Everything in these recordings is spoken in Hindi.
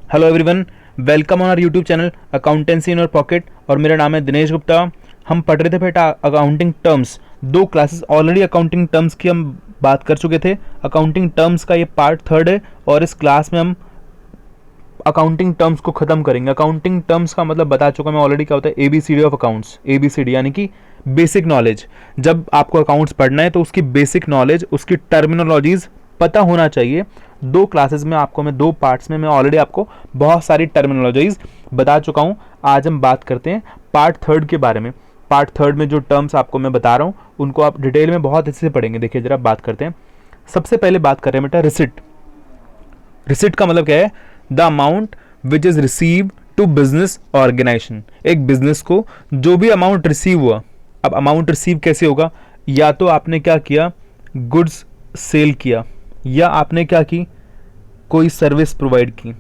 Hello everyone, welcome on our YouTube channel accountancy in your pocket. और मेरा नाम है दिनेश गुप्ता। हम पढ़ रहे थे बेटा अकाउंटिंग टर्म्स। दो क्लासेस ऑलरेडी अकाउंटिंग टर्म्स की हम बात कर चुके थे। अकाउंटिंग टर्म्स का ये पार्ट 3 है और इस क्लास में हम अकाउंटिंग टर्म्स को खत्म करेंगे। अकाउंटिंग टर्म्स का मतलब बता चुका मैं ऑलरेडी, क्या होता है ABCD ऑफ अकाउंट्स। ABCD यानी कि बेसिक नॉलेज। जब आपको अकाउंट्स पढ़ना है तो उसकी बेसिक नॉलेज, उसकी टर्मिनोलॉजीज पता होना चाहिए। दो क्लासेस में आपको मैं, दो पार्ट्स में मैं ऑलरेडी आपको बहुत सारी टर्मिनोलॉजीज बता चुका हूं। आज हम बात करते हैं पार्ट 3 के बारे में। पार्ट 3 में जो टर्म्स आपको मैं बता रहा हूं उनको आप डिटेल में बहुत अच्छे से पढ़ेंगे। देखिए जरा बात करते हैं। सबसे पहले बात कर रहे हैं बेटा रिसिट। रिसिट का मतलब क्या है? The amount which is receive to business organisation. एक बिजनेस को जो भी अमाउंट रिसीव हुआ, अब अमाउंट रिसीव कैसे होगा? या तो आपने क्या किया, गुड्स सेल किया, या आपने क्या की, कोई सर्विस प्रोवाइड की,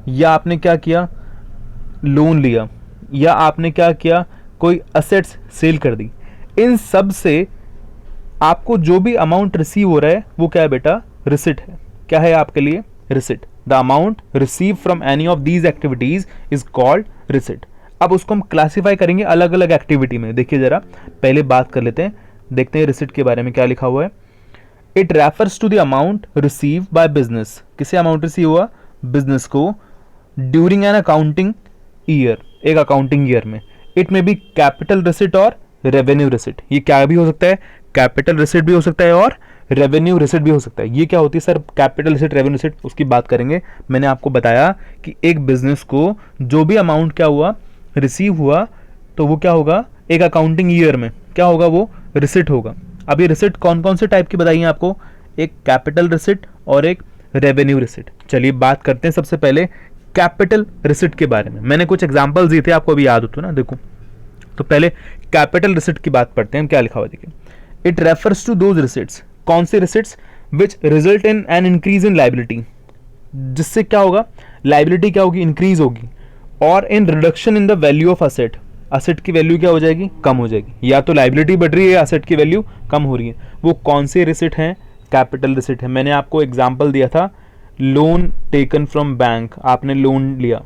या आपने क्या किया, लोन लिया, या आपने क्या किया, कोई असेट्स सेल कर दी। इन सब से आपको जो भी अमाउंट रिसीव हो रहा है वो क्या है बेटा? रिसिट है। क्या है आपके लिए? Receipt. The amount receive from any of these activities is called receipt. अब उसको हम क्लासिफाई करेंगे अलग अलग एक्टिविटी में। देखिए जरा पहले बात कर लेते हैं, देखते हैं रिसिट के बारे में क्या लिखा हुआ है। It refers to the amount receive by business. किसे अमाउंट रिसीव हुआ? बिजनेस को। ड्यूरिंग एन अकाउंटिंग ईयर, एक अकाउंटिंग ईयर में। It may be capital receipt और रेवेन्यू रिसिट। ये क्या भी हो सकता है? कैपिटल रिसिट भी हो सकता है और रेवेन्यू रिसिट भी हो सकता है। ये क्या होती है sir? Capital receipt, revenue receipt, उसकी बात करेंगे। मैंने आपको बताया कि एक बिजनेस को जो भी अमाउंट क्या हुआ, रिसीव हुआ, तो वो क्या होगा? एक अकाउंटिंग ईयर में क्या होगा? वो रिसिट होगा। अब ये रिसिट कौन कौन से टाइप की बताइए आपको? एक कैपिटल रिसिट और एक रेवेन्यू रिसिट। चलिए बात करते हैं सबसे पहले कैपिटल रिसिट के बारे में। मैंने कुछ एग्जांपल्स दिए थे, आपको अभी याद हो तो ना, देखो। तो पहले कैपिटल रिसिट की बात करते हैं। क्या लिखा हुआ देखिए। It refers to those receipts. कौन से receipts? Which result in an increase in liability. जिससे क्या होगा? लाइबिलिटी क्या होगी? इंक्रीज होगी। और in reduction in the value of asset. Asset की वैल्यू क्या हो जाएगी? कम हो जाएगी। या तो लाइबिलिटी बढ़ रही है या असेट की वैल्यू कम हो रही है। वो कौन से रिसिट हैं? कैपिटल रिसिट है। मैंने आपको एग्जांपल दिया था, लोन टेकन फ्रॉम बैंक। आपने लोन लिया,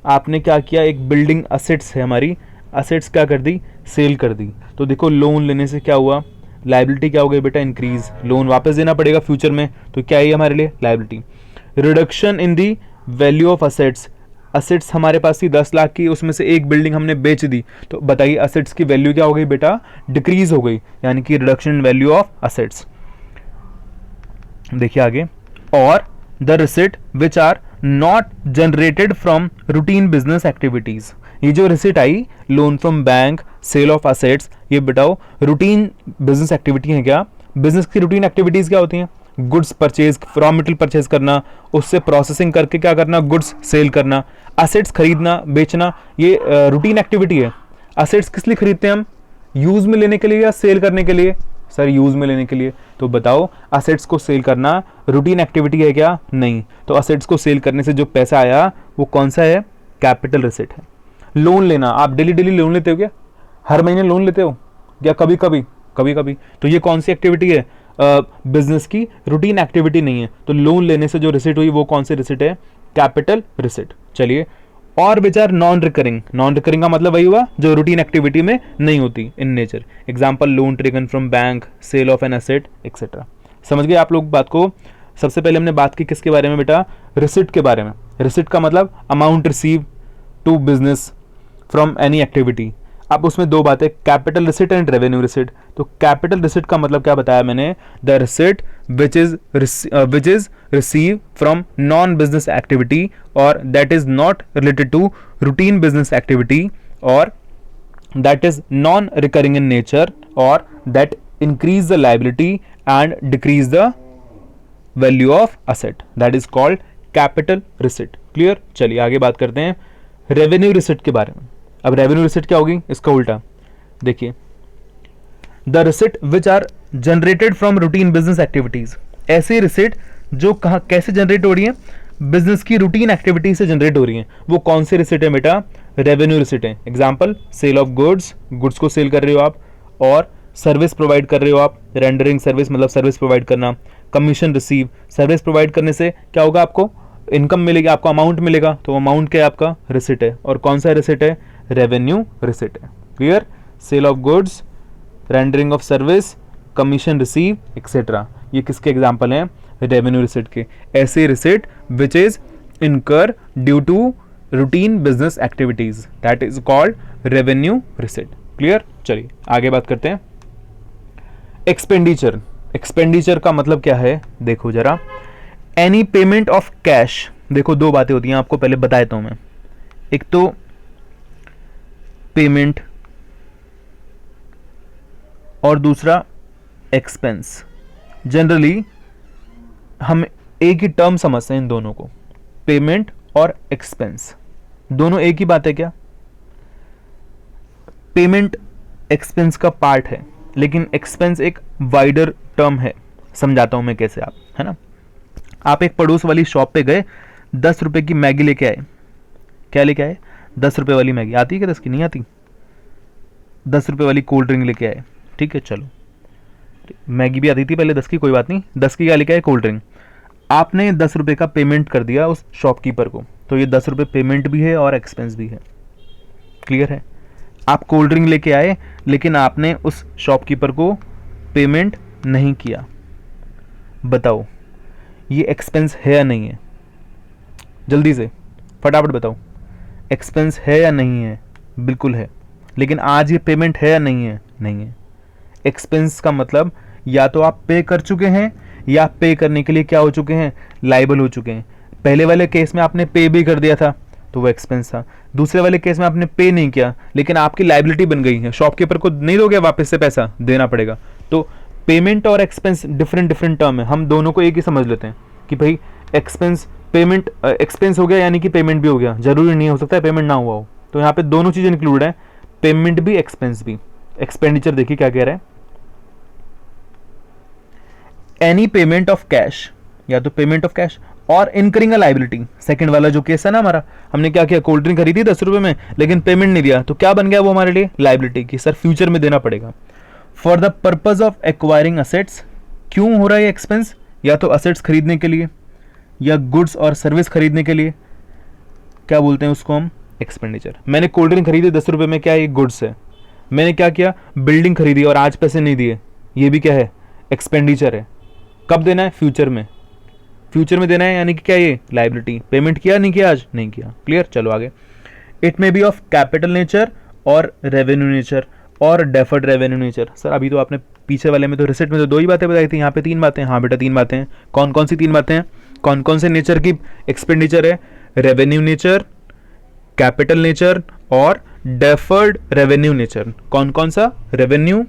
आपने क्या किया, एक बिल्डिंग असेट्स है हमारी, असेट्स क्या कर दी? सेल कर दी। तो देखो लोन लेने से क्या हुआ? लाइबिलिटी क्या हो गई बेटा? इंक्रीज। लोन वापस देना पड़ेगा फ्यूचर में, तो क्या है हमारे लिए? Liability. Reduction in the value of assets. Assets हमारे पास थी 10 लाख की, उसमें से एक बिल्डिंग हमने बेच दी, तो बताइए असेट्स की वैल्यू क्या हो गई बेटा? डिक्रीज हो गई, यानी कि reduction in value of assets. देखिए आगे। और the receipt which are not generated from routine business activities. ये जो रिसिट आई, loan from bank, sale of assets, ये बताओ रूटीन बिजनेस एक्टिविटी है क्या? बिजनेस की रूटीन एक्टिविटीज क्या होती हैं? Goods purchase, raw material purchase करना, उससे प्रोसेसिंग करके क्या करना? गुड्स सेल करना। असेट्स खरीदना, बेचना, ये रूटीन एक्टिविटी है। असेट्स किस लिए खरीदते हैं हम? यूज में लेने के लिए या सेल करने के लिए? सर यूज में लेने के लिए। तो बताओ असेट्स को सेल करना रूटीन एक्टिविटी है क्या? नहीं। तो असेट्स को सेल करने से जो पैसा आया वो कौन सा है? कैपिटल रिसिट है। लोन लेना, आप डेली डेली लोन लेते हो क्या? हर महीने लोन लेते हो या कभी कभी? कभी कभी। तो ये कौन सी एक्टिविटी है? बिजनेस की रूटीन एक्टिविटी नहीं है। तो लोन लेने से जो रिसिट हुई वो कौन सी रिसिट है? Capital receipt. चलिए, और which are non recurring. Non recurring का मतलब वही हुआ जो रूटीन एक्टिविटी में नहीं होती in nature. Example loan taken from bank, sale of an asset etcetera. समझ गए आप लोग बात को? सबसे पहले हमने बात की किसके बारे में बेटा? रिसिट के बारे में। रिसिट का मतलब amount receive to business from any activity. अब उसमें दो बातें, capital receipt and revenue receipt. तो कैपिटल रिसिट का मतलब क्या बताया मैंने? The receipt which is receive from non business activity और that is not related to routine business activity और that is non recurring in nature और that increase the liability and decrease the value of asset. That is called capital receipt. Clear? चलिए आगे बात करते हैं रेवेन्यू रिसिट के बारे में। अब रेवेन्यू रिसिट क्या होगी? इसका उल्टा देखिए। The receipt which are generated from routine business activities. ऐसे रिसिट जो कहाँ कैसे जनरेट हो रही है? बिजनेस की रूटीन एक्टिविटी से जनरेट हो रही है। वो कौन से रिसिट है बेटा? रेवेन्यू रिसिट है। Example sale of goods, goods को सेल कर रहे हो आप, और सर्विस प्रोवाइड कर रहे हो आप, रेंडरिंग सर्विस मतलब सर्विस प्रोवाइड करना। कमीशन रिसीव, सर्विस प्रोवाइड करने से क्या होगा? आपको इनकम मिलेगी आपको, अमाउंट मिलेगा, तो अमाउंट क्या है आपका, रिसिट है। और कौन सा रिसिट है, रेवेन्यू रिसिट है। Clear, sale of goods, rendering of service, commission receive etcetera, ये किसके एग्जाम्पल हैं, रेवेन्यू रिसिट के। ऐसे receipt which is incur due to routine business activities, that is called revenue receipt. Clear, चलिए आगे बात करते हैं। एक्सपेंडिचर, एक्सपेंडिचर का मतलब क्या है, देखो जरा, एनी पेमेंट ऑफ कैश। देखो दो बातें होती हैं, आपको पहले बताया था मैं, एक तो पेमेंट और दूसरा एक्सपेंस। जनरली हम एक ही टर्म समझते हैं इन दोनों को, पेमेंट और एक्सपेंस, दोनों एक ही बात है क्या। पेमेंट एक्सपेंस का पार्ट है, लेकिन एक्सपेंस एक वाइडर टर्म है। समझाता हूं मैं कैसे, आप है ना, आप एक पड़ोस वाली शॉप पे गए, 10 रुपए की मैगी लेके आए। क्या लेके आए, 10 रुपए वाली मैगी। आती है क्या 10 की, नहीं आती। 10 रुपए वाली कोल्ड ड्रिंक लेके आए, ठीक है, चलो मैगी भी आती थी पहले 10 की, कोई बात नहीं, 10 की क्या लेके आए, कोल्ड ड्रिंक। आपने 10 रुपए का पेमेंट कर दिया उस शॉपकीपर को, तो ये 10 रुपए पेमेंट भी है और एक्सपेंस भी है। क्लियर है, आप कोल्ड ड्रिंक लेके आए लेकिन आपने उस शॉपकीपर को पेमेंट नहीं किया, बताओ ये एक्सपेंस है या नहीं है, जल्दी से फटाफट बताओ, एक्सपेंस है या नहीं है, बिल्कुल है। लेकिन आज ये पेमेंट है या नहीं है, नहीं है। एक्सपेंस का मतलब या तो आप पे कर चुके हैं या पे करने के लिए क्या हो चुके हैं, लाइबल हो चुके हैं। पहले वाले केस में आपने पे भी कर दिया था तो वो एक्सपेंस था, दूसरे वाले केस में आपने पे नहीं किया लेकिन आपकी लाइबिलिटी बन गई है, शॉपकीपर को नहीं दोगे वापस से पैसा देना पड़ेगा। तो पेमेंट और एक्सपेंस डिफरेंट टर्म है, हम दोनों को एक ही समझ लेते हैं कि भाई एक्सपेंस पेमेंट, एक्सपेंस हो गया यानी कि पेमेंट भी हो गया, जरूरी नहीं हो सकता है पेमेंट ना हुआ हो। तो यहाँ पे दोनों चीजें इंक्लूड है, पेमेंट भी एक्सपेंस भी। एक्सपेंडिचर देखिए क्या कह रहा है, एनी पेमेंट ऑफ कैश, या तो पेमेंट ऑफ कैश और इनकरिंग अ लाइबिलिटी। सेकंड वाला जो केस है ना हमारा, हमने क्या किया, कोल्ड ड्रिंक खरीदी 10 रुपए में लेकिन पेमेंट नहीं दिया, तो क्या बन गया वो हमारे लिए, लाइबिलिटी की, सर फ्यूचर में देना पड़ेगा। For the purpose of acquiring assets, क्यों हो रहा है एक्सपेंस, या तो असेट्स खरीदने के लिए या गुड्स और सर्विस खरीदने के लिए, क्या बोलते हैं उसको हम, एक्सपेंडिचर। मैंने कोल्ड ड्रिंक खरीदी 10 रुपए में, क्या ये गुड्स है। मैंने क्या किया, बिल्डिंग खरीदी और आज पैसे नहीं दिए, ये भी क्या है, एक्सपेंडिचर है। कब देना है, फ्यूचर में, फ्यूचर में देना है, यानी कि क्या ये लाइबिलिटी। पेमेंट किया नहीं किया, आज नहीं किया। क्लियर, चलो आगे। It may be of capital nature और रेवेन्यू नेचर और डेफर्ड रेवेन्यू नेचर। सर अभी तो आपने पीछे वाले में तो रिसिट में तो 2 ही बातें बताई थी, यहाँ पे 3 बातें। हाँ बेटा 3 बातें हैं। कौन कौन सी 3 बातें हैं, कौन कौन से नेचर की एक्सपेंडिचर है, रेवेन्यू नेचर, कैपिटल नेचर और डेफर्ड रेवेन्यू नेचर। कौन कौन सा, रेवेन्यू,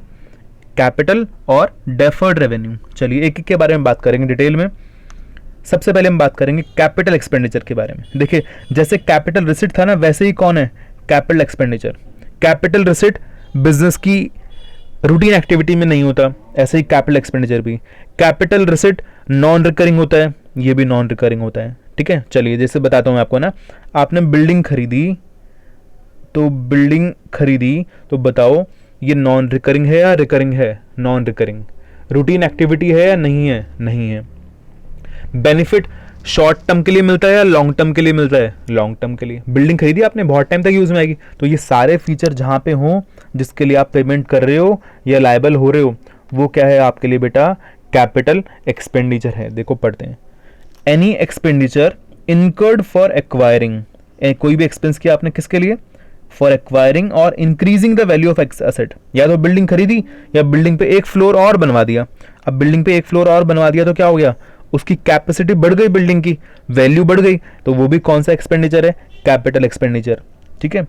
कैपिटल और डेफर्ड रेवेन्यू। चलिए एक एक के बारे में बात करेंगे डिटेल में। सबसे पहले हम बात करेंगे कैपिटल एक्सपेंडिचर के बारे में। देखिए जैसे कैपिटल रिसिट था ना, वैसे ही कौन है, capital expenditure. Capital receipt business की रूटीन एक्टिविटी में नहीं होता, ऐसे ही कैपिटल एक्सपेंडिचर भी। कैपिटल रिसिट नॉन रिकरिंग होता है, ये भी नॉन रिकरिंग होता है। ठीक है, चलिए जैसे बताता हूं मैं आपको ना, आपने बिल्डिंग खरीदी तो बताओ ये नॉन रिकरिंग है या रिकरिंग है, नॉन रिकरिंग। रूटीन एक्टिविटी है या नहीं है, नहीं है। बेनिफिट शॉर्ट टर्म के लिए मिलता है या लॉन्ग टर्म के लिए मिलता है, लॉन्ग टर्म के लिए। बिल्डिंग खरीदी आपने, बहुत टाइम तक यूज में आएगी, तो ये सारे फीचर जहां पे हो, जिसके लिए आप पेमेंट कर रहे हो या लायबल हो रहे हो, वो क्या है आपके लिए बेटा, कैपिटल एक्सपेंडिचर है। देखो पढ़ते हैं, any expenditure incurred for acquiring, कोई भी एक्सपेंस किया आपने किसके लिए, फॉर एक्वायरिंग और increasing the value of asset. या तो बिल्डिंग खरीदी या बिल्डिंग पे एक फ्लोर और बनवा दिया। अब बिल्डिंग पे एक फ्लोर और बनवा दिया तो क्या हो गया, उसकी कैपेसिटी बढ़ गई, बिल्डिंग की वैल्यू बढ़ गई, तो वो भी कौन सा एक्सपेंडिचर है, कैपिटल एक्सपेंडिचर। ठीक है,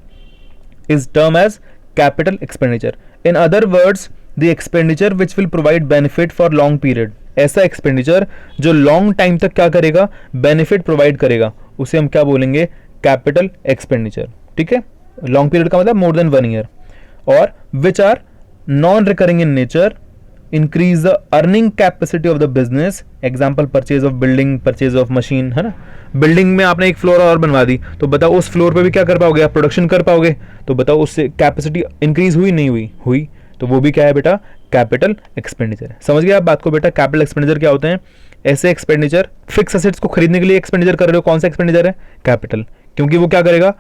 is term as capital expenditure. In other words the expenditure which will provide benefit for long period. ऐसा एक्सपेंडिचर जो लॉन्ग टाइम तक क्या करेगा, बेनिफिट प्रोवाइड करेगा, उसे हम क्या बोलेंगे, कैपिटल एक्सपेंडिचर। ठीक है, लॉन्ग पीरियड का मतलब मोर देन 1 ईयर। और which are non recurring in nature, increase the earning capacity of the business. Example purchase of building, purchase of machine, है ना। बिल्डिंग में आपने एक फ्लोर और बनवा दी, तो बताओ उस फ्लोर पे भी क्या कर पाओगे आप, प्रोडक्शन कर पाओगे, तो बताओ उससे कैपेसिटी इंक्रीज हुई नहीं हुई, हुई, तो वो भी क्या है बेटा, कैपिटल एक्सपेंडिचर है। समझ गए आप बात को बेटा, कैपिटल एक्सपेंडिचर क्या होते हैं, ऐसे एक्सपेंडिचर फिक्स असेट्स को खरीदने के लिए एक्सपेंडिचर कर रहे हो, कौन सा एक्सपेंडिचर है? कैपिटल, क्योंकि वो क्या करेगा?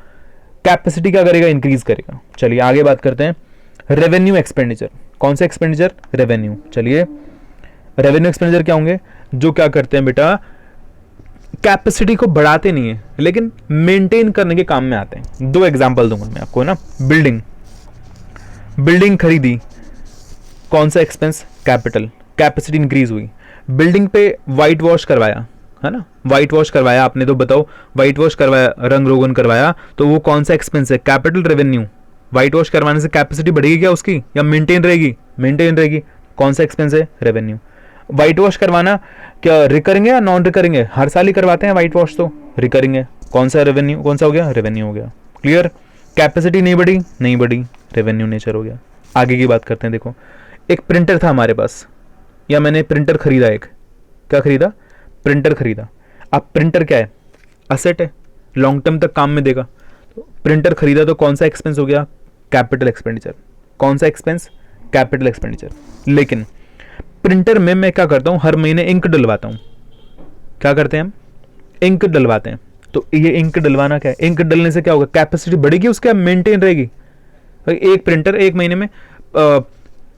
कैपेसिटी क्या करेगा? इंक्रीज करेगा। चलिए आगे बात करते हैं। रेवेन्यू एक्सपेंडिचर, कौन सा एक्सपेंडिचर? रेवेन्यू। चलिए रेवेन्यू एक्सपेंडिचर क्या होंगे? जो क्या करते हैं बेटा, कैपेसिटी को बढ़ाते नहीं है लेकिन मेंटेन करने के काम में आते हैं। दो एग्जांपल दूंगा मैं आपको ना। बिल्डिंग खरीदी, कौन सा एक्सपेंस? कैपिटल, कैपेसिटी इंक्रीज हुई। बिल्डिंग पे वाइट वॉश करवाया, है ना, वाइट वॉश करवाया आपने, तो बताओ वाइट वॉश करवाया, रंग रोगन करवाया, तो वो कौन सा एक्सपेंस है? Capital, revenue. वाइट वॉश करवाने से कैपेसिटी बढ़ेगी क्या उसकी, या मेंटेन रहेगी? मेंटेन रहेगी। कौन सा एक्सपेंस है? रेवेन्यू। वाइट वॉश करवाना क्या रिकरिंग है या नॉन रिकरिंग है? हर साल ही करवाते हैं वाइट वॉश, तो रिकरिंग है। कौन सा रेवेन्यू, कौन सा हो गया? रेवेन्यू हो गया। क्लियर? कैपेसिटी नहीं बढ़ी, नहीं बढ़ी, रेवेन्यू नेचर हो गया। आगे की बात करते हैं। देखो एक प्रिंटर था हमारे पास, या मैंने प्रिंटर खरीदा, एक क्या खरीदा? प्रिंटर खरीदा। अब प्रिंटर क्या है? असेट है, लॉन्ग टर्म तक काम में देगा। तो प्रिंटर खरीदा तो कौन सा एक्सपेंस हो गया? Capital expenditure. कौन सा एक्सपेंस? Capital expenditure. लेकिन प्रिंटर में मैं क्या करता हूं, हर महीने इंक डलवाता हूं। क्या करते हैं हम? इंक डलवाते हैं। तो ये इंक डलवाना क्या है? इंक डलने से क्या होगा? कैपेसिटी बढ़ेगी उसके, मेंटेन रहेगी। एक प्रिंटर एक महीने में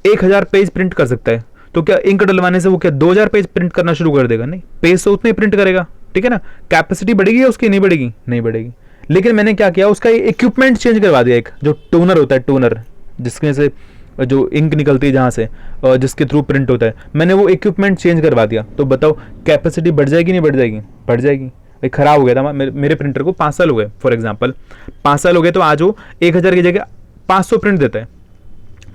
1000 पेज प्रिंट कर सकता है, तो क्या इंक डलवाने से वो क्या 2000 पेज प्रिंट करना शुरू कर देगा? नहीं, पेज तो उतने प्रिंट करेगा, ठीक है ना। कैपेसिटी बढ़ेगी या उसकी? नहीं बढ़ेगी, नहीं बढ़ेगी। लेकिन मैंने क्या किया, उसका इक्विपमेंट चेंज करवा दिया। एक जो टोनर होता है, टोनर जिसमें से जो इंक निकलती है, जहां से जिसके थ्रू प्रिंट होता है, मैंने वो इक्विपमेंट चेंज करवा दिया। तो बताओ कैपेसिटी बढ़ जाएगी नहीं बढ़ जाएगी? बढ़ जाएगी। खराब हो गया था मेरे प्रिंटर को, 5 साल हो गए फॉर एग्जाम्पल, 5 साल हो गए, तो आज वो 1000 की जगह 500 प्रिंट देता है।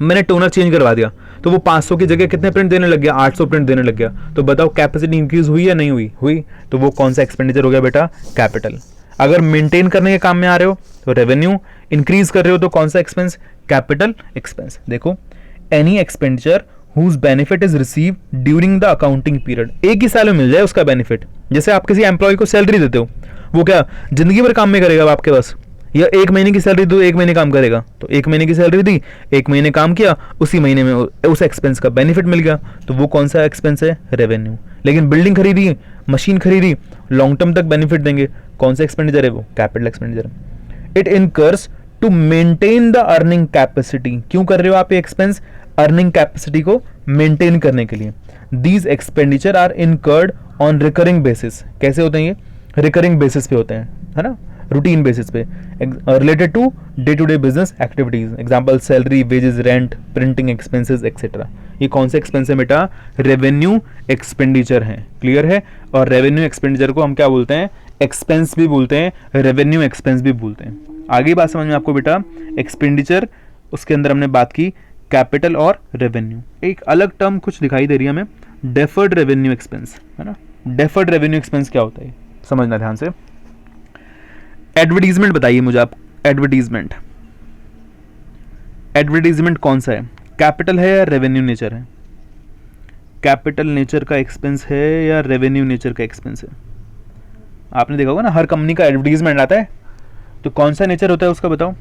मैंने टोनर चेंज करवा दिया तो वो 500 की जगह कितने प्रिंट देने लग गया? 800 प्रिंट देने लग गया। तो बताओ कैपेसिटी इंक्रीज हुई या नहीं हुई? हुई। तो वो कौन सा एक्सपेंडिचर हो गया बेटा? कैपिटल। अगर मेंटेन करने के काम में आ रहे हो तो रेवेन्यू, इंक्रीज कर रहे हो तो कौन सा एक्सपेंस? Capital expense. देखो any expenditure whose benefit is receive during the accounting period, एक ही साल में मिल जाए उसका बेनिफिट। जैसे आप किसी एम्प्लॉय को सैलरी देते हो, वो क्या जिंदगी भर काम में करेगा आपके पास? या एक महीने की सैलरी दो, एक महीने काम करेगा? तो एक महीने की सैलरी दी, एक महीने काम किया, उसी महीने में उस एक्सपेंस का बेनिफिट मिल गया। तो वो कौन सा एक्सपेंस है? रेवेन्यू। लेकिन बिल्डिंग खरीदी, मशीन खरीदी, लॉन्ग टर्म तक बेनिफिट देंगे, कौन सा एक्सपेंडिचर है? वो capital expenditure. It incurs to maintain the earning capacity. क्यों कर रहे हो आप ये एक्सपेंस? अर्निंग कैपेसिटी को मेंटेन करने के लिए। These expenditure are incurred on recurring basis. कैसे होते हैं ये? रिकरिंग बेसिस पे होते हैं, है ना, रूटीन बेसिस पे, related to day to day business activities. Example salary, wages, rent, printing expenses etcetera. ये कौन से एक्सपेंस है बेटा? रेवेन्यू एक्सपेंडिचर है। क्लियर है? और रेवेन्यू एक्सपेंडिचर को हम क्या बोलते हैं? एक्सपेंस भी बोलते हैं, रेवेन्यू एक्सपेंस भी बोलते हैं। आगे बात समझ में आपको बेटा? एक्सपेंडिचर, उसके अंदर हमने बात की कैपिटल और रेवेन्यू। एक अलग टर्म कुछ दिखाई दे रही है हमें, डेफर्ड रेवेन्यू एक्सपेंस, है ना। डेफर्ड रेवेन्यू एक्सपेंस क्या होता है समझना ध्यान से। एडवर्टीजमेंट बताइए मुझे आप। एडवर्टीजमेंट, एडवर्टीजमेंट कौन सा है? कैपिटल है या रेवेन्यू नेचर है? कैपिटल नेचर का एक्सपेंस है या रेवेन्यू नेचर का एक्सपेंस है? आपने देखा होगा ना, हर कंपनी का एडवर्टीजमेंट आता है, तो कौन सा नेचर होता है उसका बताओ?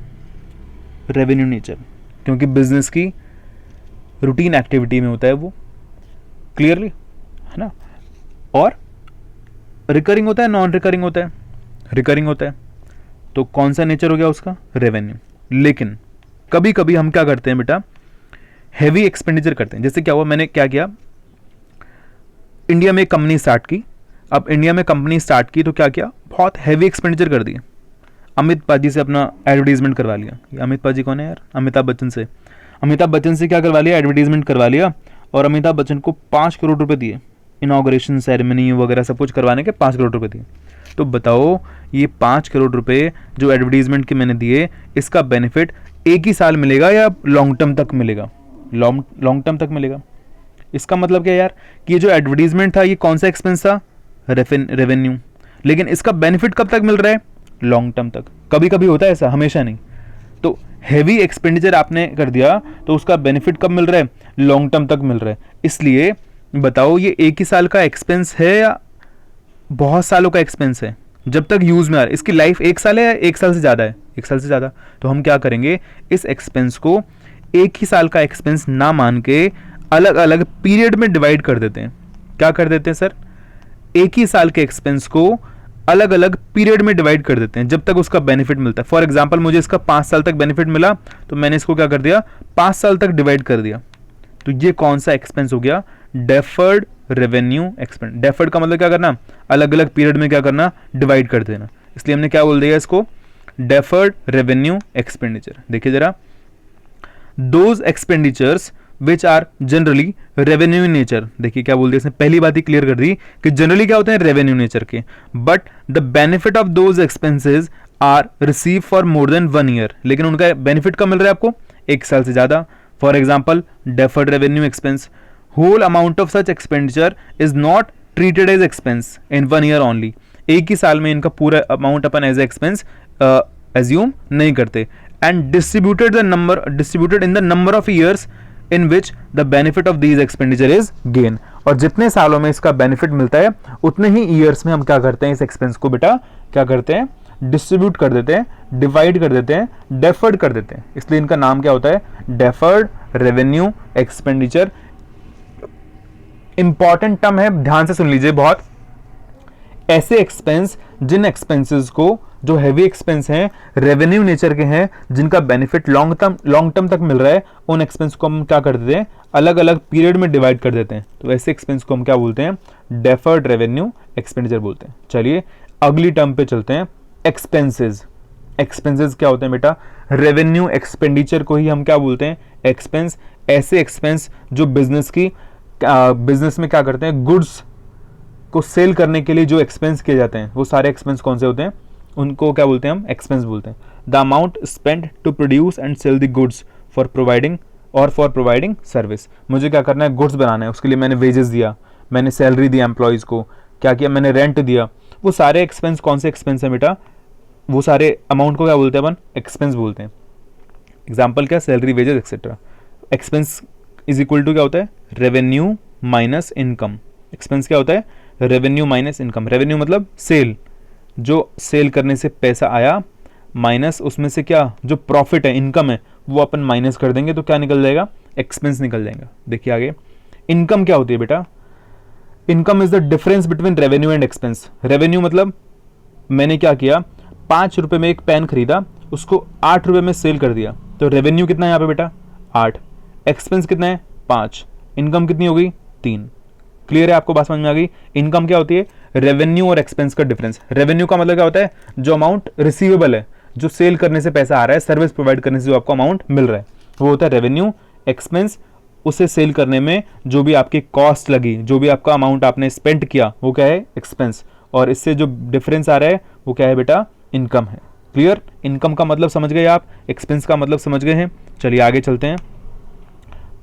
रेवेन्यू नेचर, क्योंकि बिजनेस की रूटीन एक्टिविटी में होता है वो, क्लियरली, है ना। और रिकरिंग होता है, नॉन रिकरिंग होता है? रिकरिंग होता है। तो कौन सा नेचर हो गया उसका? रेवेन्यू। लेकिन कभी कभी हम क्या करते हैं बेटा? हैवी एक्सपेंडिचर करते हैं। जैसे क्या हुआ, मैंने क्या किया, इंडिया में एक कंपनी स्टार्ट की। अब इंडिया में कंपनी स्टार्ट की तो क्या किया, बहुत हैवी एक्सपेंडिचर कर दिए। अमित पाजी से अपना एडवर्टीजमेंट करवा लिया। अमित पाजी कौन है यार? अमिताभ बच्चन से। अमिताभ बच्चन से क्या करवा लिया? एडवर्टीजमेंट करवा लिया। और अमिताभ बच्चन को 5 करोड़ रुपए दिए, इनॉग्रेशन सेरेमनी वगैरह सब कुछ करवाने के 5 करोड़ रुपए दिए। तो बताओ ये 5 करोड़ रुपए जो एडवर्टीजमेंट के मैंने दिए, इसका बेनिफिट एक ही साल मिलेगा या लॉन्ग टर्म तक मिलेगा? लॉन्ग टर्म तक मिलेगा। इसका मतलब क्या यार कि ये जो एडवर्टीजमेंट था ये कौन सा एक्सपेंस था? रेवेन्यू। लेकिन इसका बेनिफिट कब तक मिल रहा है? लॉन्ग टर्म तक। कभी कभी होता है ऐसा, हमेशा नहीं। तो हैवी एक्सपेंडिचर आपने कर दिया तो उसका बेनिफिट कब मिल रहा है? लॉन्ग टर्म तक मिल रहा है। इसलिए बताओ ये एक ही साल का एक्सपेंस है या बहुत सालों का एक्सपेंस है? जब तक यूज में आ रहा है। इसकी लाइफ 1 साल है या 1 साल से ज़्यादा है? 1 साल से ज़्यादा। तो हम क्या करेंगे, इस एक्सपेंस को एक ही साल का एक्सपेंस ना मान के अलग अलग पीरियड में डिवाइड कर देते हैं। क्या कर देते हैं सर? एक ही साल के एक्सपेंस को अलग अलग पीरियड में डिवाइड कर देते हैं जब तक उसका बेनिफिट मिलता है। फॉर एग्जांपल मुझे इसका 5 साल तक बेनिफिट मिला, तो मैंने इसको क्या कर दिया, 5 साल तक डिवाइड कर दिया। तो ये कौन सा एक्सपेंस हो गया, डेफर्ड रेवेन्यू एक्सपेंस। डेफर्ड का मतलब क्या करना, अलग अलग पीरियड में क्या करना, डिवाइड कर देना, इसलिए हमने क्या बोल दिया इसको, डेफर्ड रेवेन्यू एक्सपेंडिचर। देखिए जरा, those expenditures which are generally revenue in nature. देखिए क्या बोल दिया इसने, पहली बात ही क्लियर कर दी कि जनरली क्या होते हैं, रेवेन्यू नेचर के, but the benefit of those expenses are receive for more than 1 year. लेकिन उनका बेनिफिट कब मिल रहा है आपको, 1 साल से ज्यादा। For example deferred revenue expense, whole amount of such expenditure is not treated as expense in 1 year only. एक ही साल में इनका पूरा अमाउंट अपन एज एक्सपेंस एज्यूम नहीं करते। And distributed in the number of years in which the benefit of these expenditure is gain. और जितने सालों में इसका बेनिफिट मिलता है उतने ही ईयर्स में हम क्या करते हैं, इस एक्सपेंस को बेटा क्या करते हैं, डिस्ट्रीब्यूट कर देते हैं, डिवाइड कर देते हैं, डेफर्ड कर देते हैं। इसलिए इनका नाम क्या होता है, deferred revenue expenditure. Important term है, ध्यान से सुन लीजिए बहुत। ऐसे एक्सपेंस, जिन एक्सपेंसेस को, जो हैवी एक्सपेंस हैं, रेवेन्यू नेचर के हैं, जिनका बेनिफिट लॉन्ग टर्म तक मिल रहा है, उन एक्सपेंस को हम क्या कर देते हैं, अलग अलग पीरियड में डिवाइड कर देते हैं। तो ऐसे एक्सपेंस को हम क्या बोलते हैं, डेफर्ड रेवेन्यू एक्सपेंडिचर बोलते हैं। चलिए अगली टर्म पे चलते हैं, एक्सपेंसेस। एक्सपेंसेस क्या होते हैं बेटा, रेवेन्यू एक्सपेंडिचर को ही हम क्या बोलते हैं, एक्सपेंस। ऐसे एक्सपेंस जो बिजनेस में क्या करते हैं, गुड्स को सेल करने के लिए जो एक्सपेंस किए जाते हैं, वो सारे एक्सपेंस कौन से होते हैं, उनको क्या बोलते हैं हम, एक्सपेंस बोलते हैं। The amount spend to produce and sell the goods for providing service. मुझे क्या करना है, गुड्स बनाना है, उसके लिए मैंने वेजेस दिया, मैंने सैलरी दी एम्प्लॉयज को, क्या किया, मैंने रेंट दिया। वो सारे एक्सपेंस कौन से एक्सपेंस है बेटा, वो सारे अमाउंट को क्या बोलते हैं अपन, एक्सपेंस बोलते हैं। एग्जाम्पल क्या, salary, wages etcetera. Expense is equal to क्या होता है, रेवेन्यू माइनस इनकम। एक्सपेंस क्या होता है, रेवेन्यू माइनस इनकम। रेवेन्यू मतलब सेल, जो सेल करने से पैसा आया, माइनस उसमें से क्या, जो प्रॉफिट है, इनकम है, वो अपन माइनस कर देंगे तो क्या निकल जाएगा, एक्सपेंस निकल जाएगा। देखिए आगे, इनकम क्या होती है बेटा, income is the difference between revenue and expense. Revenue मतलब मैंने क्या किया, 5 रुपए में एक पेन खरीदा, उसको 8 रुपए में सेल कर दिया, तो रेवेन्यू कितना है यहाँ पे बेटा, 8। एक्सपेंस कितना है, 5। इनकम कितनी हो गई, 3। क्लियर है, आपको बात समझ में आ गई। इनकम क्या होती है, रेवेन्यू और एक्सपेंस का डिफरेंस। रेवेन्यू का मतलब क्या होता है, जो अमाउंट रिसीवेबल है, जो सेल करने से पैसा आ रहा है, सर्विस प्रोवाइड करने से जो आपको अमाउंट मिल रहा है, वो होता है रेवेन्यू। एक्सपेंस, उसे सेल करने में जो भी आपकी कॉस्ट लगी, जो भी आपका अमाउंट आपने स्पेंड किया, वो क्या है, एक्सपेंस। और इससे जो डिफरेंस आ रहा है वो क्या है बेटा, इनकम है। क्लियर, इनकम का मतलब समझ गए आप, एक्सपेंस का मतलब समझ गए हैं। चलिए आगे चलते हैं।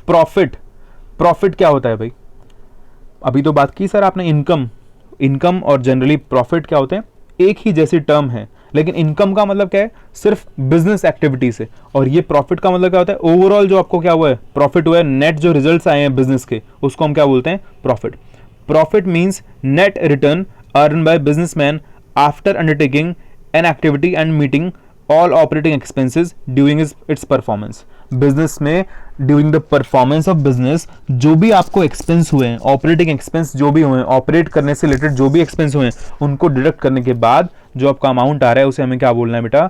प्रॉफिट, प्रॉफिट क्या होता है भाई, अभी तो बात की सर आपने इनकम और जनरली प्रॉफिट क्या होते हैं, एक ही जैसी टर्म है, लेकिन इनकम का मतलब क्या है, सिर्फ बिजनेस एक्टिविटी से, और ये प्रॉफिट का मतलब क्या होता है, ओवरऑल जो आपको क्या हुआ है, प्रॉफिट हुआ है, नेट जो रिजल्ट्स आए हैं बिजनेस के, उसको हम क्या बोलते हैं, profit. Profit means net return earn by businessman after undertaking an activity and meeting all operating expenses during its performance. Business में during the performance of business जो भी आपको एक्सपेंस हुए हैं, ऑपरेटिंग एक्सपेंस जो भी हुए हैं, ऑपरेट करने से रिलेटेड जो भी एक्सपेंस हुए हैं, उनको डिडक्ट करने के बाद जो आपका अमाउंट आ रहा है, उसे हमें क्या बोलना है बेटा,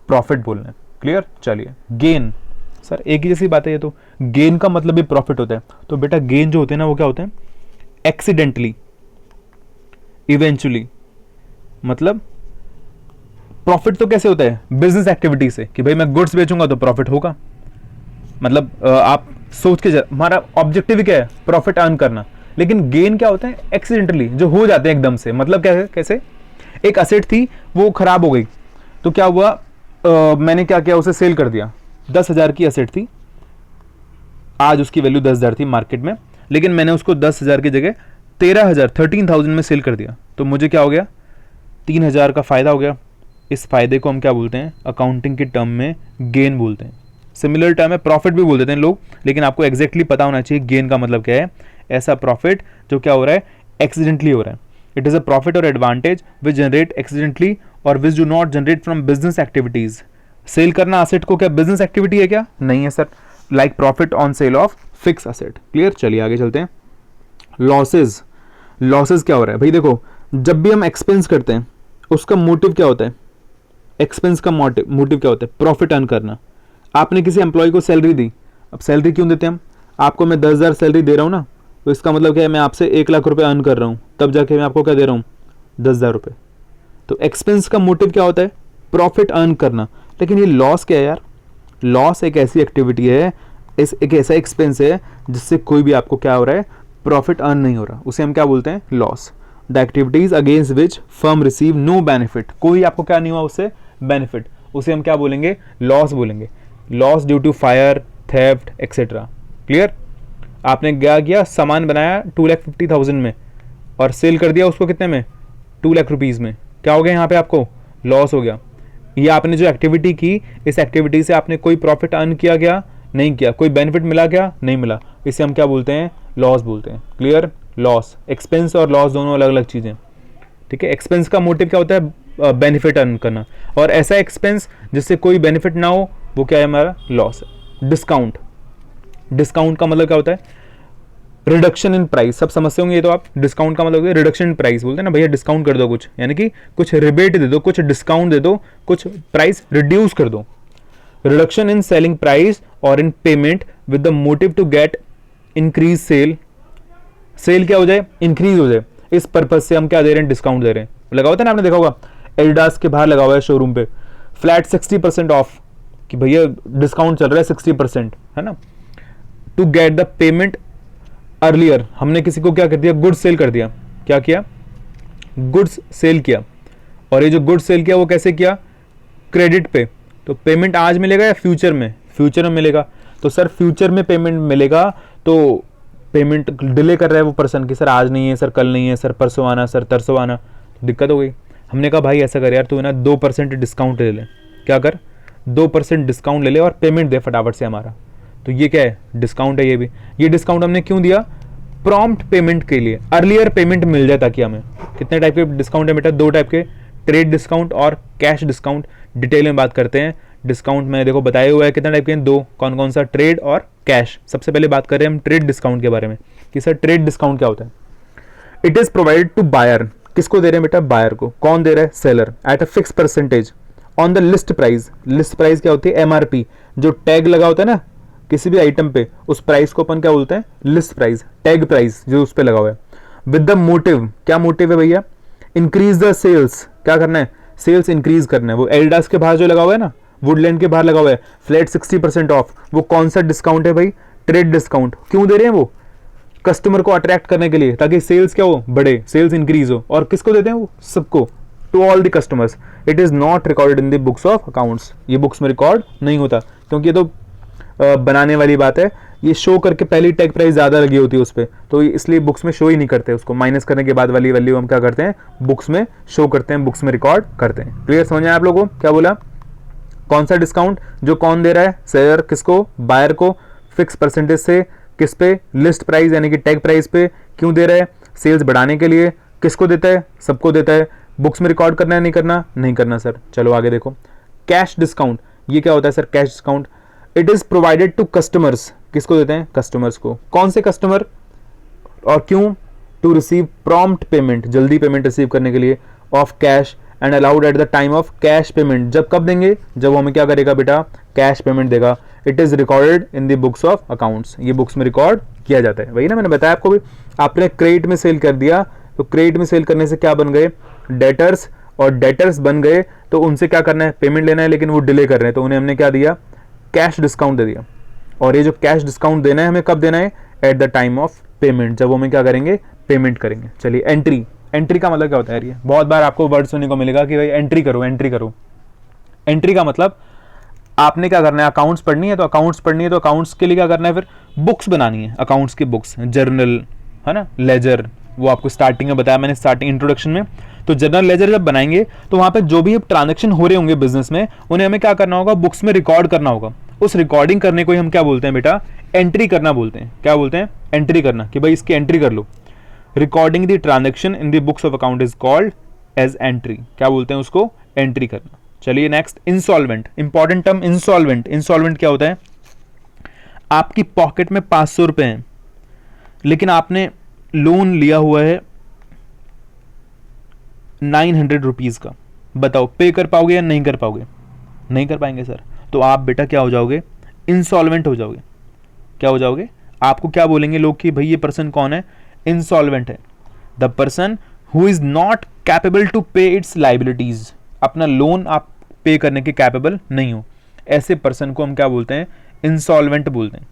प्रॉफिट बोलना है। क्लियर, चलिए गेन, सर एक ही जैसी बात है ये तो, गेन का मतलब भी प्रॉफिट होता है। तो बेटा गेन जो होते हैं ना, वो क्या होते हैं, एक्सीडेंटली, इवेंचुअली। मतलब प्रॉफिट तो कैसे होता है, बिजनेस एक्टिविटी से, कि भाई मैं गुड्स बेचूंगा तो प्रॉफिट होगा। मतलब आप सोच के, हमारा ऑब्जेक्टिव क्या है, प्रॉफिट अर्न करना। लेकिन गेन क्या होता है, एक्सीडेंटली, जो हो जाते हैं एकदम से। मतलब क्या है, कैसे, एक असेट थी, वो खराब हो गई, तो क्या हुआ, मैंने क्या किया, उसे सेल कर दिया। 10,000 की असेट थी, आज उसकी वैल्यू 10,000 थी मार्केट में, लेकिन मैंने उसको 10,000 की जगह 13,000 में सेल कर दिया, तो मुझे क्या हो गया, 3,000 का फायदा हो गया। इस फायदे को हम क्या बोलते हैं, अकाउंटिंग के टर्म में गेन बोलते हैं। सिमिलर टर्म है, प्रॉफिट भी बोल देते हैं लोग, लेकिन आपको एग्जैक्टली पता होना चाहिए गेन का मतलब क्या है। ऐसा प्रॉफिट जो क्या हो रहा है, एक्सीडेंटली हो रहा है। इट इज अ प्रॉफिट और एडवांटेज विच जनरेट एक्सीडेंटली और which do not generate from business activities. Sale करना असेट को क्या बिजनेस एक्टिविटी है क्या, नहीं है sir. Like profit on sale of fix asset. Clear, चलिए आगे चलते हैं। लॉसेज, लॉसेज क्या हो रहा है भाई, देखो जब भी हम एक्सपेंस करते हैं उसका मोटिव क्या होता है? एक्सपेंस का मोटिव क्या होता है? प्रॉफिट अर्न करना। आपने किसी एम्प्लॉय को सैलरी दी, अब सैलरी क्यों देते हैं हम? आपको मैं 10,000 सैलरी दे रहा हूँ ना, तो इसका मतलब क्या है, मैं आपसे 1,00,000 रुपये अर्न कर रहा हूँ, तब जाके मैं आपको क्या दे रहा हूँ? 10,000 रुपये। तो एक्सपेंस का मोटिव क्या होता है? प्रॉफिट अर्न करना। लेकिन ये लॉस क्या है यार? लॉस एक ऐसी एक्टिविटी है, एक ऐसा एक्सपेंस है जिससे कोई भी आपको क्या हो रहा है? प्रॉफिट अर्न नहीं हो रहा, उसे हम क्या बोलते हैं? Loss. The activities against which firm receive no benefit, कोई आपको क्या नहीं हुआ उससे? बेनिफिट, उसे हम क्या बोलेंगे? लॉस बोलेंगे। Loss due to fire, theft etcetera. Clear? आपने क्या किया? सामान बनाया 2,50,000 में और सेल कर दिया उसको कितने में? 2,00,000 रुपीज़ में। क्या हो गया यहाँ पे? आपको लॉस हो गया। ये आपने जो एक्टिविटी की, इस एक्टिविटी से आपने कोई प्रॉफिट अर्न किया क्या? नहीं किया। कोई बेनिफिट मिला क्या? नहीं मिला। इसे हम क्या बोलते हैं? लॉस बोलते हैं। क्लियर? लॉस। एक्सपेंस और लॉस दोनों अलग अलग चीज़ें। ठीक है। एक्सपेंस का मोटिव क्या होता है? बेनिफिट अर्न करना। और ऐसा एक्सपेंस जिससे कोई बेनिफिट ना हो, वो क्या है? हमारा लॉस है। डिस्काउंट। डिस्काउंट का मतलब क्या होता है? Reduction in price. सब समझते होंगे ये तो आप। डिस्काउंट का मतलब रिडक्शन इन प्राइस बोलते हैं ना, भैया डिस्काउंट कर दो कुछ, यानी कि कुछ रिबेट दे दो, कुछ डिस्काउंट दे दो, कुछ प्राइस रिड्यूस कर दो। रिडक्शन इन सेलिंग प्राइस और in payment with the motive to get increase sale. Sale क्या हो जाए? इंक्रीज हो जाए। इस पर्पज से हम क्या दे रहे हैं? डिस्काउंट दे रहे हैं। लगा होता है ना, आपने देखा होगा एडिडास के बाहर लगा हुआ है शोरूम पे फ्लैट 60% ऑफ, कि भैया डिस्काउंट चल रहा है 60%, है ना। To get the payment earlier, हमने किसी को क्या कर दिया? गुड्स सेल कर दिया। क्या किया? गुड्स सेल किया। और ये जो गुड्स सेल किया वो कैसे किया? क्रेडिट पे। तो पेमेंट आज मिलेगा या फ्यूचर में? फ्यूचर में मिलेगा। तो सर फ्यूचर में पेमेंट मिलेगा, तो पेमेंट डिले कर रहा है वो पर्सन की, सर आज नहीं है, सर कल नहीं है, सर परसों आना, सर तरसों आना। तो दिक्कत हो गई। हमने कहा भाई ऐसा कर यार, तू ना 2% डिस्काउंट ले ले। क्या कर? 2% डिस्काउंट ले ले और पेमेंट दे फटाफट से हमारा। तो ये क्या है? डिस्काउंट है ये भी। ये डिस्काउंट हमने क्यों दिया? प्रॉम्प्ट पेमेंट के लिए, अर्लियर पेमेंट मिल जाए ताकि हमें। कितने टाइप के डिस्काउंट है बेटा? 2 टाइप के, ट्रेड डिस्काउंट और कैश डिस्काउंट। डिटेल में बात करते हैं। डिस्काउंट मैंने देखो बताया हुआ है कितने टाइप के हैं? 2। कौन कौन सा? ट्रेड और कैश। सबसे पहले बात कर रहे हैं हम ट्रेड डिस्काउंट के बारे में कि सर ट्रेड डिस्काउंट क्या होता है? It is provided to buyer. किसको दे रहे हैं बेटा? बायर को। कौन दे रहा है? Seller. At a fix percentage on the list price. List price क्या होती है? एमआरपी। जो टैग लगा होता है ना किसी भी आइटम पे, उस प्राइस को अपन क्या बोलते हैं? लिस्ट प्राइस, टैग प्राइस जो उस पे लगा हुआ है। विद द मोटिव, क्या मोटिव है भैया? Increase the sales. क्या करना है? सेल्स इंक्रीज करना है। वो एडिडास के बाहर जो लगा हुआ है ना, वुडलैंड के बाहर लगा हुआ है फ्लैट 60% ऑफ, वो कौन सा डिस्काउंट है भाई? Trade discount. क्यों दे रहे हैं वो? कस्टमर को अट्रैक्ट करने के लिए, ताकि सेल्स क्या हो? बढ़े, सेल्स इंक्रीज हो। और किसको देते हैं वो? सबको, to all the customers. It is not recorded in the books of accounts. ये बुक्स में रिकॉर्ड नहीं होता, क्योंकि ये तो बनाने वाली बात है। ये शो करके पहली टैग प्राइस ज़्यादा लगी होती है उस पर, तो इसलिए बुक्स में शो ही नहीं करते। उसको माइनस करने के बाद वाली वैल्यू हम क्या करते हैं? बुक्स में शो करते हैं, बुक्स में रिकॉर्ड करते हैं। क्लियर समझ आया आप लोगों को? क्या बोला? कौन सा डिस्काउंट? जो कौन दे रहा है? सेलर। किसको? बायर को। फिक्स परसेंटेज से। किस पे? लिस्ट प्राइस यानी कि टैग प्राइस पे। क्यों दे रहा है? सेल्स बढ़ाने के लिए। किसको देता है? सबको देता है। बुक्स में रिकॉर्ड करना है? नहीं करना? नहीं करना सर। चलो आगे देखो। Cash discount. ये क्या होता है sir? Cash discount it is provided to customers. किसको देते हैं? कस्टमर्स को। कौन से कस्टमर और क्यों? टू रिसीव प्रॉम्प्ट पेमेंट, जल्दी पेमेंट रिसीव करने के लिए, of cash and allowed at the time of cash payment. जब कब देंगे? जब वो हमें क्या करेगा बेटा? कैश पेमेंट देगा। It is recorded in the books of accounts. ये बुक्स में रिकॉर्ड किया जाता है। वही ना मैंने बताया आपको भी। आपने क्रेडिट में सेल कर दिया, तो क्रेडिट में सेल करने से क्या बन गए? डेटर्स। और डेटर्स बन गए तो उनसे क्या करना है? पेमेंट लेना है, लेकिन वो डिले कर रहे हैं, तो उन्हें हमने क्या दिया? कैश डिस्काउंट दे दिया। और ये जो कैश डिस्काउंट देना है हमें कब देना है? At the time of payment, जब वो हमें क्या करेंगे? पेमेंट करेंगे। चलिए एंट्री। एंट्री का मतलब क्या होता है? ये बहुत बार आपको वर्ड सुनने को मिलेगा कि भाई एंट्री करो, एंट्री करो। एंट्री का मतलब आपने क्या करना है? अकाउंट्स पढ़नी है, तो अकाउंट्स पढ़नी है, तो अकाउंट्स के लिए क्या करना है? फिर बुक्स बनानी है, अकाउंट्स की बुक्स, जर्नल, है ना, लेजर। वो आपको स्टार्टिंग में बताया मैंने, स्टार्टिंग इंट्रोडक्शन में। तो जनरल लेजर जब बनाएंगे तो वहां पे जो भी ट्रांजेक्शन हो रहे होंगे बिजनेस में, उन्हें हमें क्या करना होगा? बुक्स में रिकॉर्ड करना होगा। उस रिकॉर्डिंग करने को ही हम क्या बोलते हैं बेटा? एंट्री करना बोलते हैं। क्या बोलते हैं? एंट्री करना, कि भाई इसकी एंट्री कर लो। Recording the transaction in the books of account is called as entry. क्या बोलते हैं उसको? एंट्री करना। चलिए next, insolvent. Important term insolvent. Insolvent क्या होता है? आपकी पॉकेट में 500 रुपए हैं, लेकिन आपने लोन लिया हुआ है 900 रुपीज़ का, बताओ पे कर पाओगे या नहीं कर पाओगे? नहीं कर पाएंगे सर। तो आप बेटा क्या हो जाओगे? इंसॉल्वेंट हो जाओगे। क्या हो जाओगे? आपको क्या बोलेंगे लोग कि भाई ये पर्सन कौन है? इंसॉल्वेंट है। The person who is not capable to pay its liabilities, अपना लोन आप पे करने के कैपेबल नहीं हो, ऐसे पर्सन को हम क्या बोलते हैं? इंसॉल्वेंट बोलते हैं।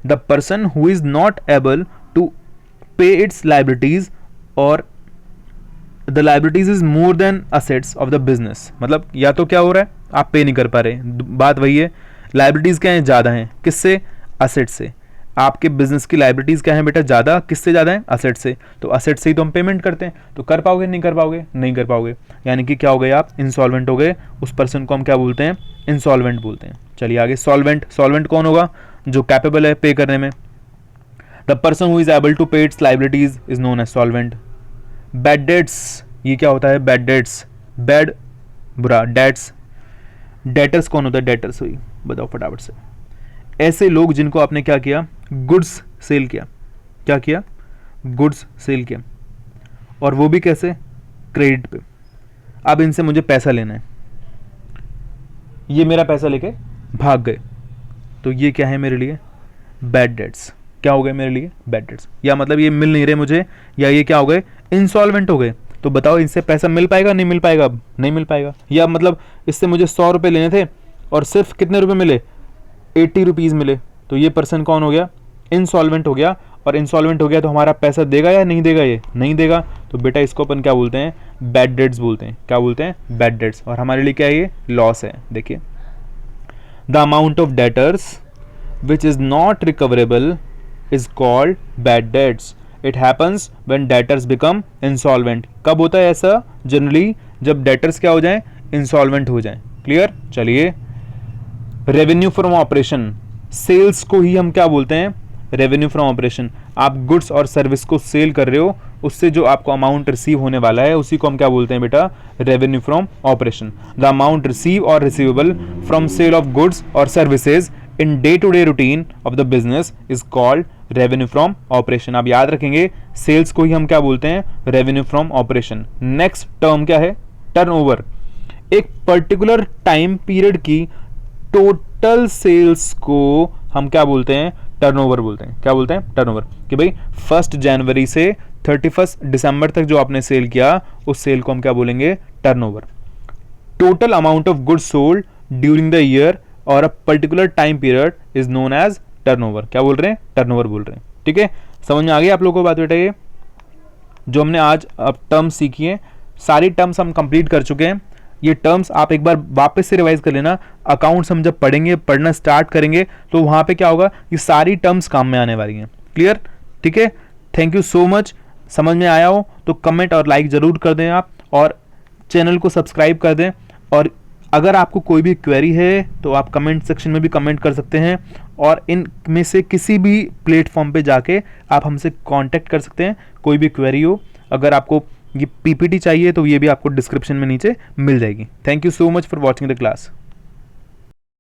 The person who is not able to pay its liabilities और the liabilities is more than assets of the business, मतलब या तो क्या हो रहा है, आप पे नहीं कर पा रहे, बात वही है, लाइबिलिटीज क्या है? ज़्यादा हैं। किससे? असेट से। आपके बिजनेस की लाइबिलिटीज क्या है बेटा? ज़्यादा। किससे ज़्यादा है? असेट से। तो असेट से ही तो हम पेमेंट करते हैं, तो कर पाओगे नहीं कर पाओगे? नहीं कर पाओगे, यानी कि क्या हो गए आप? इंसॉल्वेंट हो गए। उस पर्सन को हम क्या बोलते हैं? इंसॉल्वेंट बोलते हैं। चलिए आगे, सॉल्वेंट। सॉल्वेंट कौन होगा? जो कैपेबल है पे करने में। The person who is able to pay its liabilities is known as solvent. Bad debts, ये क्या होता है? बैड डेट्स, बैड बुरा, डेट्स। डेटर्स कौन होता है? डेटर्स हुई, बताओ फटाफट से। ऐसे लोग जिनको आपने क्या किया? गुड्स सेल किया। क्या किया? गुड्स सेल किया, और वो भी कैसे? क्रेडिट पे। अब इनसे मुझे पैसा लेना है, ये मेरा पैसा लेके भाग गए, तो ये क्या है मेरे लिए? Bad debts. क्या हो गए मेरे लिए? Bad debts. या मतलब ये मिल नहीं रहे मुझे, या ये क्या हो गए? इंसॉल्वेंट हो गए। तो बताओ इनसे पैसा मिल पाएगा नहीं मिल पाएगा? अब नहीं मिल पाएगा। या मतलब इससे मुझे 100 रुपये लेने थे और सिर्फ कितने रुपए मिले? 80 रुपीज़ मिले, तो ये पर्सन कौन हो गया? इंसॉल्वेंट हो गया। और इंसॉल्वेंट हो गया तो हमारा पैसा देगा या नहीं देगा? ये नहीं देगा, तो बेटा इसको अपन क्या बोलते हैं? बैड डेट्स बोलते हैं। क्या बोलते हैं? Bad debts. और हमारे लिए क्या है? ये लॉस है। देखिए, the amount of debtors which is not recoverable is called bad debts. It happens when debtors become insolvent. कब होता है ऐसा? जनरली जब डेटर्स क्या हो जाएं? इंसॉल्वेंट हो जाएं। क्लियर? चलिए, रेवेन्यू फ्रॉम ऑपरेशन, सेल्स को ही हम क्या बोलते हैं? Revenue from operation. आप गुड्स और सर्विस को सेल कर रहे हो, उससे जो आपको अमाउंट रिसीव होने वाला है उसी को हम क्या बोलते हैं बेटा? Revenue from operation. The amount receive और receivable from sale of goods और services in day to day routine of the business is called revenue from operation. आप याद रखेंगे, सेल्स को ही हम क्या बोलते हैं? Revenue from operation. Next term क्या है? टर्नओवर। एक पर्टिकुलर टाइम पीरियड की टोटल सेल्स को हम क्या बोलते हैं? टर्नओवर बोलते हैं। क्या बोलते हैं? टर्नओवर। कि भाई 1 जनवरी से 31 दिसंबर तक जो आपने सेल किया, उस सेल को हम क्या बोलेंगे? Turnover. Total amount of goods sold during the year और a particular time period is known as turnover. क्या बोल रहे हैं? टर्नओवर बोल रहे हैं। ठीक है, समझ में आ गई आप लोगों को बात बेटा? ये जो हमने आज अब टर्म्स सीखी है, सारी टर्म्स हम कंप्लीट कर चुके हैं। ये टर्म्स आप एक बार वापस से रिवाइज कर लेना। अकाउंट्स हम जब पढ़ेंगे, पढ़ना स्टार्ट करेंगे, तो वहाँ पे क्या होगा? ये सारी टर्म्स काम में आने वाली हैं। क्लियर? ठीक है, थैंक यू सो मच। समझ में आया हो तो कमेंट और लाइक ज़रूर कर दें आप, और चैनल को सब्सक्राइब कर दें। और अगर आपको कोई भी क्वेरी है तो आप कमेंट सेक्शन में भी कमेंट कर सकते हैं, और इन में से किसी भी प्लेटफॉर्म पे जाके आप हमसे कांटेक्ट कर सकते हैं, कोई भी क्वेरी हो। अगर आपको ये पीपीटी चाहिए तो ये भी आपको डिस्क्रिप्शन में नीचे मिल जाएगी। Thank you so much for watching the class.